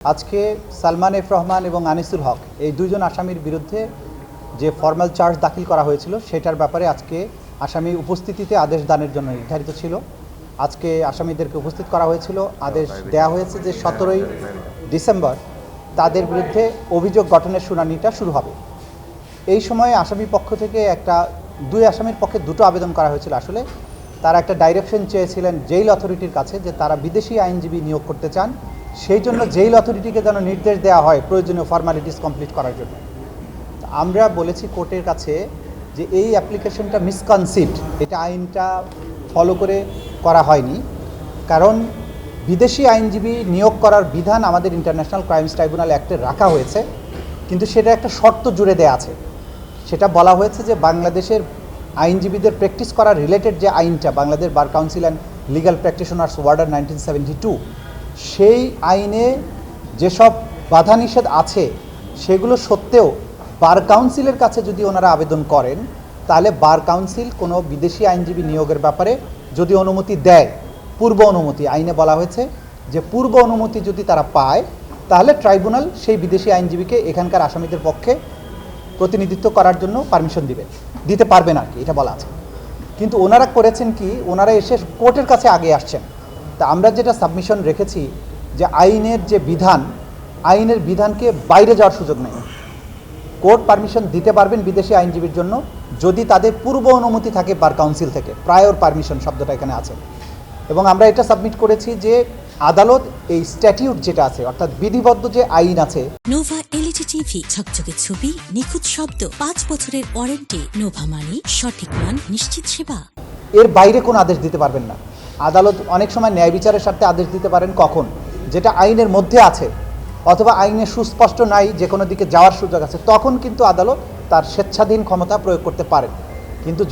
আজকে সালমান এফ রহমান এবং আনিসুল হক এই দুইজন আসামির বিরুদ্ধে যে ফর্মাল চার্জ দাখিল করা হয়েছিল সেটার ব্যাপারে আজকে আসামি উপস্থিতিতে আদেশ দানের জন্য নির্ধারিত ছিল। আজকে আসামিদেরকে উপস্থিত করা হয়েছিল, আদেশ দেওয়া হয়েছে যে 17ই ডিসেম্বর তাদের বিরুদ্ধে অভিযোগ গঠনের শুনানিটা শুরু হবে। এই সময়ে আসামি পক্ষ থেকে দুই আসামির পক্ষে দুটো আবেদন করা হয়েছিল। আসলে তারা একটা ডাইরেকশন চেয়েছিলেন জেল অথরিটির কাছে যে তারা বিদেশি আইনজীবী নিয়োগ করতে চান, সেই জন্য জেল অথরিটিকে যেন নির্দেশ দেওয়া হয় প্রয়োজনীয় ফর্মালিটিস কমপ্লিট করার জন্য। আমরা বলেছি কোর্টের কাছে যে এই অ্যাপ্লিকেশনটা মিসকনসিপ্ট, এটা আইনটা ফলো করে করা হয়নি, কারণ বিদেশি আইনজীবী নিয়োগ করার বিধান আমাদের ইন্টারন্যাশনাল ক্রাইমস ট্রাইব্যুনাল অ্যাক্টে রাখা হয়েছে, কিন্তু সেটা একটা শর্ত জুড়ে দেওয়া আছে। সেটা বলা হয়েছে যে বাংলাদেশের আইনজীবীদের প্র্যাকটিস করার রিলেটেড যে আইনটা, Bangladesh bar council and legal practitioners order 1972, সেই আইনে যেসব বাধা নিষেধ আছে সেগুলো সত্ত্বেও বার কাউন্সিলের কাছে যদি ওনারা আবেদন করেন, তাহলে বার কাউন্সিল কোনো বিদেশি আইনজীবী নিয়োগের ব্যাপারে যদি অনুমতি দেয়, পূর্ব অনুমতি, আইনে বলা হয়েছে যে পূর্ব অনুমতি যদি তারা পায়, তাহলে ট্রাইব্যুনাল সেই বিদেশি আইনজীবীকে এখানকার আসামিদের পক্ষে প্রতিনিধিত্ব করার জন্য পারমিশন দিতে পারবেন আর কি, এটা বলা আছে। কিন্তু ওনারা করেছেন কি, ওনারা এসে কোর্টের কাছে আগে আসছেন। তা আমরা যেটা সাবমিশন রেখেছি যে আইনের যে বিধান, আইনের বিধানকে বাইরে যাওয়ার সুযোগ নেই। কোর্ট পারমিশন দিতে পারবেন বিদেশি আইনজীবীর জন্য যদি তাদের পূর্ব অনুমতি থাকে বার কাউন্সিল থেকে, প্রায়র পারমিশন শব্দটা এখানে আছে। এবং আমরা এটা সাবমিট করেছি যে আদালত এই স্ট্যাটিউট যেটা আছে, অর্থাৎ বিধিবদ্ধ যে আইন আছে, নোভা এলইডি টিভি, ঝকঝকে ছবি, নিখুঁত শব্দ, 5 বছরের ওয়ারেন্টি। নোভা মানে সঠিক মান, নিশ্চিত সেবা। এর বাইরে কোনো আদেশ দিতে পারবেন না। আদালত অনেক সময় ন্যায় বিচারের স্বার্থে আদেশ দিতে পারেন কখন, যেটা আইনের মধ্যে আছে অথবা আইনে সুস্পষ্ট নাই, যে কোনো দিকে যাওয়ার সুযোগ আছে, তখন কিন্তু আদালত তার স্বেচ্ছাধীন ক্ষমতা প্রয়োগ করতে পারেন। কিন্তু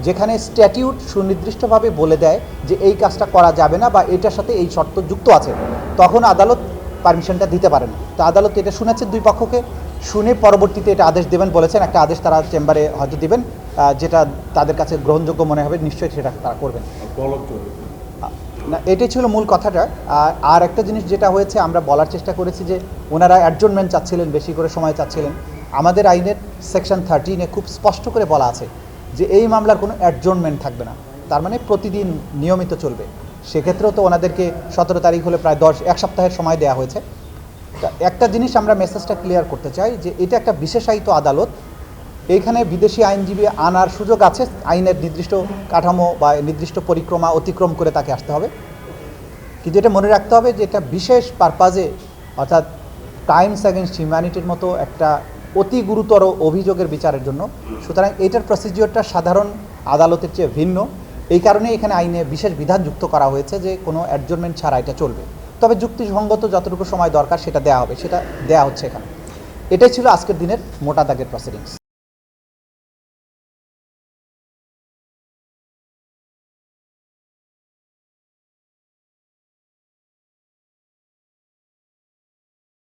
যেখানে স্ট্যাটিউট সুনির্দিষ্টভাবে বলে দেয় যে এই কাজটা করা যাবে না বা এটার সাথে এই শর্ত যুক্ত আছে, তখন আদালত পারমিশনটা দিতে পারেন। তো আদালত এটা শুনেছেন, দুই পক্ষকে শুনে পরবর্তীতে এটা আদেশ দেবেন বলেছেন। একটা আদেশ তারা চেম্বারে হয়তো দিবেন, যেটা তাদের কাছে গ্রহণযোগ্য মনে হবে, নিশ্চয়ই সেটা তারা করবেন না। এটাই ছিল মূল কথাটা। আর একটা জিনিস যেটা হয়েছে, আমরা বলার চেষ্টা করেছি যে ওনারা অ্যাডজর্নমেন্ট চাচ্ছিলেন, বেশি করে সময় চাচ্ছিলেন। আমাদের আইনের সেকশন 13-এ খুব স্পষ্ট করে বলা আছে যে এই মামলার কোনো অ্যাডজর্নমেন্ট থাকবে না, তার মানে প্রতিদিন নিয়মিত চলবে। সেক্ষেত্রেও তো ওনাদেরকে 17 তারিখ হলে প্রায় এক সপ্তাহের সময় দেওয়া হয়েছে। তা একটা জিনিস আমরা মেসেজটা ক্লিয়ার করতে চাই যে এটা একটা বিশেষায়িত আদালত, এইখানে বিদেশি আইনজীবী আনার সুযোগ আছে, আইনের নির্দিষ্ট কাঠামো বা নির্দিষ্ট পরিক্রমা অতিক্রম করে তাকে আসতে হবে। কিন্তু এটা মনে রাখতে হবে যে এটা বিশেষ পারপাজে, অর্থাৎ ক্রাইমস অ্যাগেনস্ট হিউম্যানিটির মতো একটা অতি গুরুতর অভিযোগের বিচারের জন্য। সুতরাং এটার প্রসিজিওরটা সাধারণ আদালতের চেয়ে ভিন্ন। এই কারণে এখানে আইনে বিশেষ বিধান যুক্ত করা হয়েছে যে কোনো অ্যাডজর্নমেন্ট ছাড়া এটা চলবে, তবে যুক্তিসঙ্গত যতটুকু সময় দরকার সেটা দেওয়া হবে, সেটা দেওয়া হচ্ছে এখানে। এটাই ছিল আজকের দিনের মোটা দাগের প্রসিডিংস।